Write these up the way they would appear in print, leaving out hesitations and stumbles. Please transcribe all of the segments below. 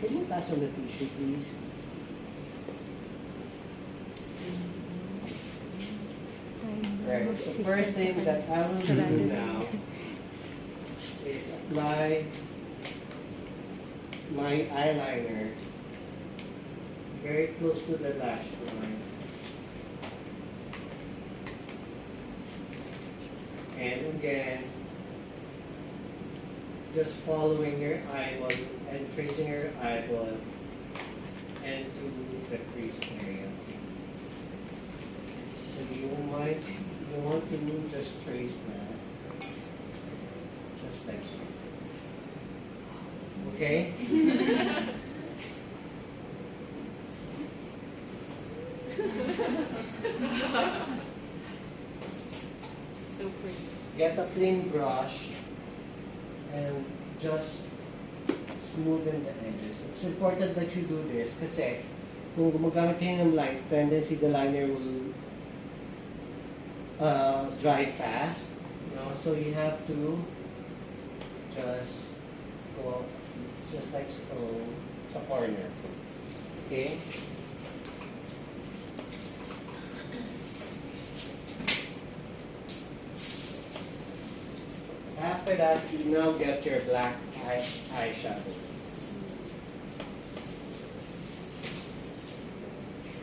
Can you pass on the tissue, please? Right. So first thing that I will do now is apply my eyeliner very close to the lash line. And again, just following your eyeball and tracing your eyeball into the crease area. So you want to just trace that, just like so. Okay? So pretty. Get a clean brush and just smoothen the edges. It's important that you do this kasi kung gumagamit kayo ng light, tendency the liner will dry fast. You know? So you have to just go just like so sa corner. Okay? After that, you now get your black eyeshadow.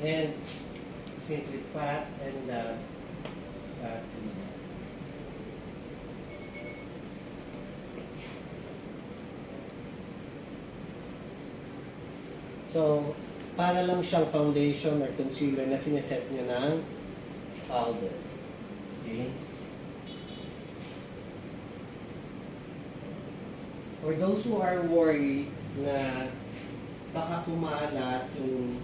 And simply pat and pat and so, para lang siyang foundation or concealer na sineset nyo ng powder. Okay? For those who are worried na baka kumalat yung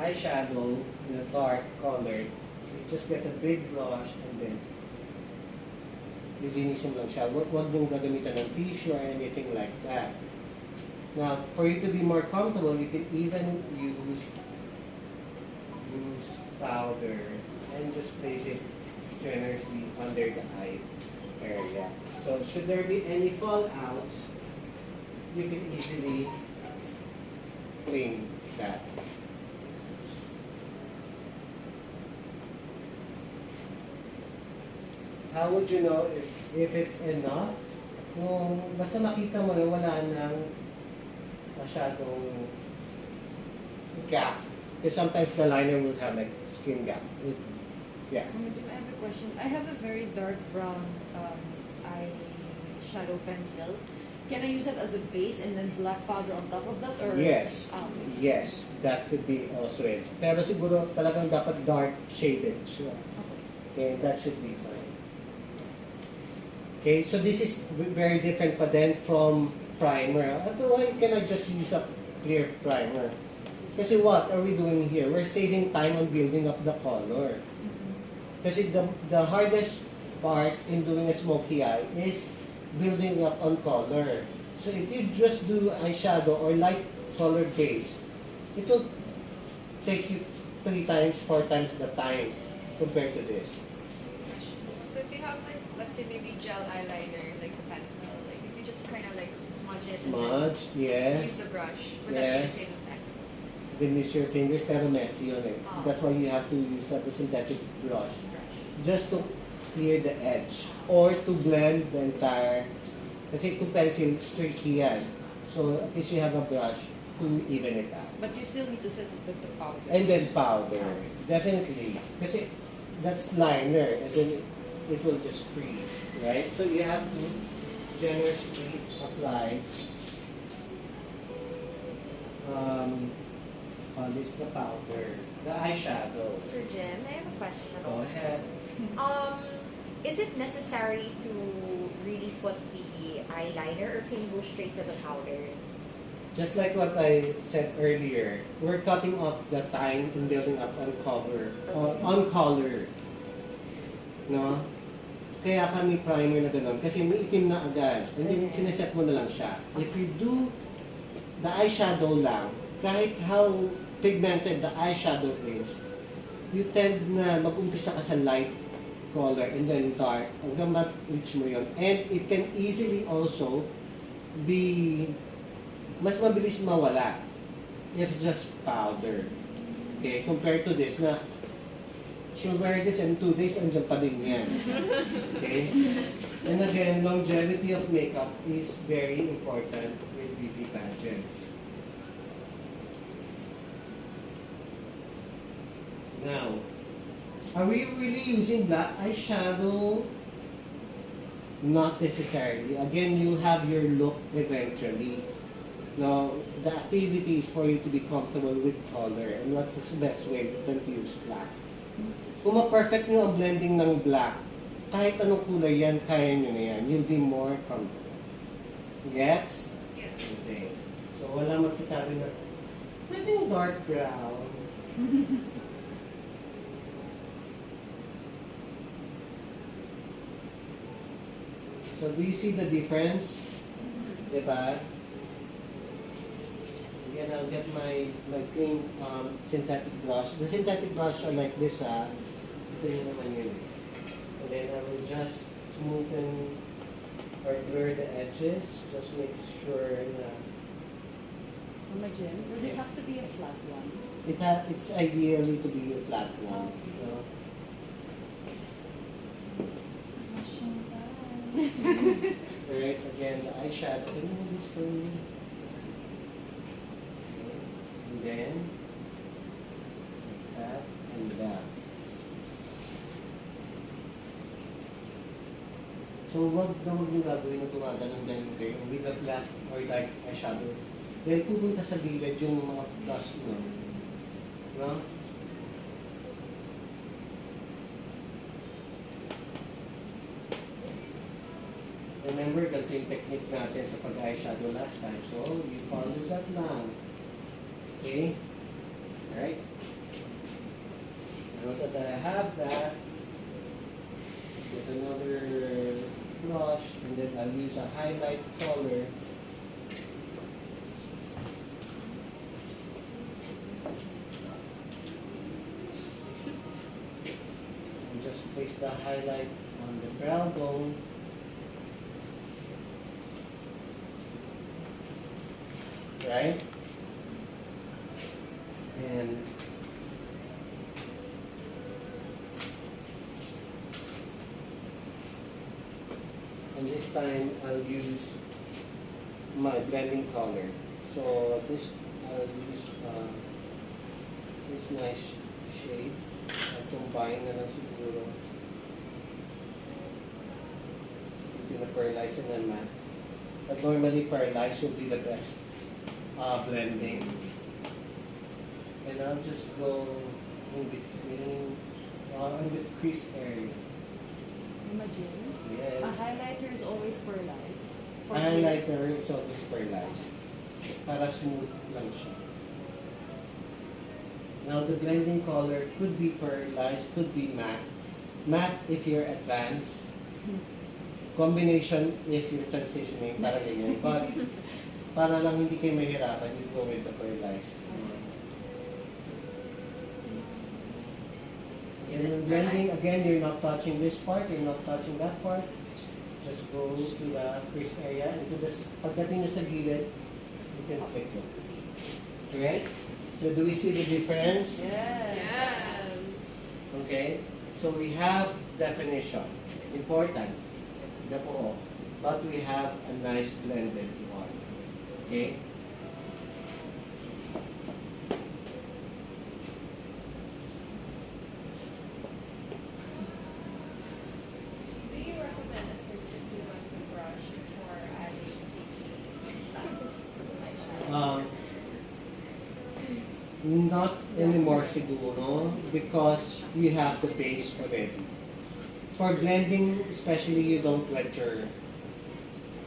eyeshadow na dark colored, you just get a big brush and then lilinisin lang siya. Huwag nung gagamitan ng tissue or anything like that. Now, for you to be more comfortable, you can even use loose powder and just place it generously under the eye area. So, should there be any fallouts, you can easily clean that. How would you know if it's enough? Kung basta makita mo na wala nang masyadong gap. Because sometimes the liner will have like skin gap. Yeah. I have a question. I have a very dark brown eyeshadow pencil. Can I use it as a base and then black powder on top of that? Or Yes. Yes, that could be also it. Pero siguro talagang dapat dark shaded siya. Okay, that should be fine. Okay, so this is very different pa din from primer. Why can I just use a clear primer? Kasi what are we doing here? We're saving time on building up the color. Kasi the hardest part in doing a smoky eye is building up on color. So if you just do eyeshadow or light colored base, it will take you 3 times, 4 times the time compared to this. So if you have like, let's say maybe gel eyeliner, like the pencil, like if you just kind of like smudge it Smudge, and then yes. use the brush, would Yes. that be the same effect? Then use your fingers, pero messy yun eh. Oh. That's why you have to use the synthetic brush. Just to clear the edge or to blend the entire, kasi kung pencil, tricky yan. So at least you have a brush to even it out. But you still need to set it with the powder. And then powder, definitely. Kasi that's liner and then it will just freeze, right? So you have to generously apply this the powder, the eyeshadow. Sir Jim, I have a question Go about ahead. Is it necessary to really put the eyeliner or can you go straight to the powder? Just like what I said earlier, we're cutting off the time in building up on color. No? Kaya kami primer na ganun. Kasi may itim na agad. And then sineset mo na lang siya. If you do the eyeshadow lang, kahit how pigmented the eyeshadow is, you tend na mag-umpisa ka sa light color and then dark hanggang ma-reach mo yun. And it can easily also be mas mabilis mawala if just powder. Okay, compared to this na she'll wear this in 2 days, andyan pa din yan. Okay? And again, longevity of makeup is very important with beauty pageants. Now, are we really using black eyeshadow? Not necessarily. Again, you'll have your look eventually. Now, the activity is for you to be comfortable with color, and what is the best way than to use black. Kung ma-perfect nyo ang blending ng black, kahit anong kulay yan, kaya nyo na yan. You'll be more comfortable. Gets? Yes. Okay. So, wala magsasabi na, pwede yung dark brown. So, do you see the difference? Diba? Again, I'll get my clean synthetic brush. The synthetic brush are like this, Ito yun naman yun. And then I will just smoothen or blur the edges. Just make sure na Mama Jim, does it have to be a flat one? it's ideally to be a flat one. You know? Alright, again, the eyeshadow. Can you hold this for me? Okay. And then, like that and that. So, wag yung gagawin na tumaganon-ganon kayo with the black or dark eyeshadow. Dahil pupunta sa gilid yung mga dust mo. No? Remember, ganito yung technique natin sa pag-eyeshadow last time. So, you follow that lang. Okay? Alright? Now that I have that, get another brush, and then I'll use a highlight color. And just place the highlight on the brow bone. Right? And this time I'll use my blending color. So this I'll use this nice shade. I'll combine na lang siguro. Pina-pearlize and then matte. But normally pearlize will be the best blending. And I'll just go in between in the crease area. Mama Jim, Yes. a highlighter is always pearlized. For Highlighter is always pearlized. Para smooth lang siya. Now the blending color could be pearlized, could be matte. Matte if you're advanced. Combination if you're transitioning, para ganyan. But para lang hindi kayo mahirapan, you go with the pearlized. And then blending, again, you're not touching this part, you're not touching that part. Just go to the crease area, into this, pagdating nyo sa gilid, you can flick it. Okay? So do we see the difference? Yes. Okay? So we have definition. Important. The po. But we have a nice blended one. Okay? So do you recommend a certain amount of brush before adding eyeshadow? Not anymore siguro because you have the base already. For blending, especially, you don't wet your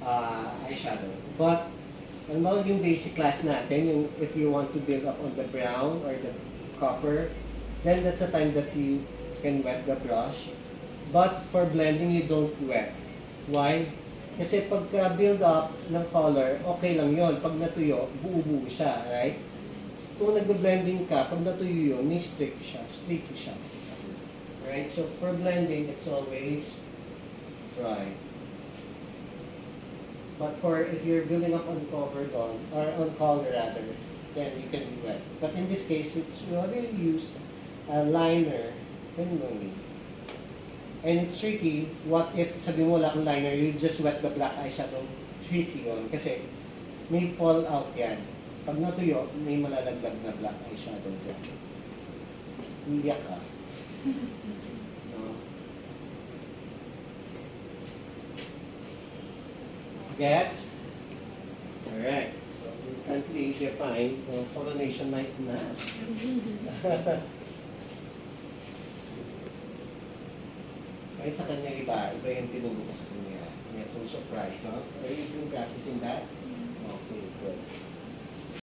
eyeshadow. But, alam mo yung basic class natin, yung if you want to build up on the brown or the copper, then that's the time that you can wet the brush. But for blending, you don't wet. Why? Kasi pagka build up ng color, okay lang yon. Pag natuyo, buo-buo siya, right? Kung nag-blending ka, pag natuyo yun, may streaky siya. Right? So for blending, it's always dry. But for if you're building up on covered on, or on color rather, then you can do wet. But in this case, it's you already used a liner, then no need. And it's tricky, what if sabi mo wala kang liner, you just wet the black eyeshadow, tricky yun. Kasi may fall out yan. Pag natuyo, may malalaglag na black eyeshadow dyan. Iyak ka. No? Gets? Alright. So, instantly define the coronation night na. Kahit sa kanya iba yung tinuro ko sa kanya. May full surprise, no? Are you practicing that? Okay, good.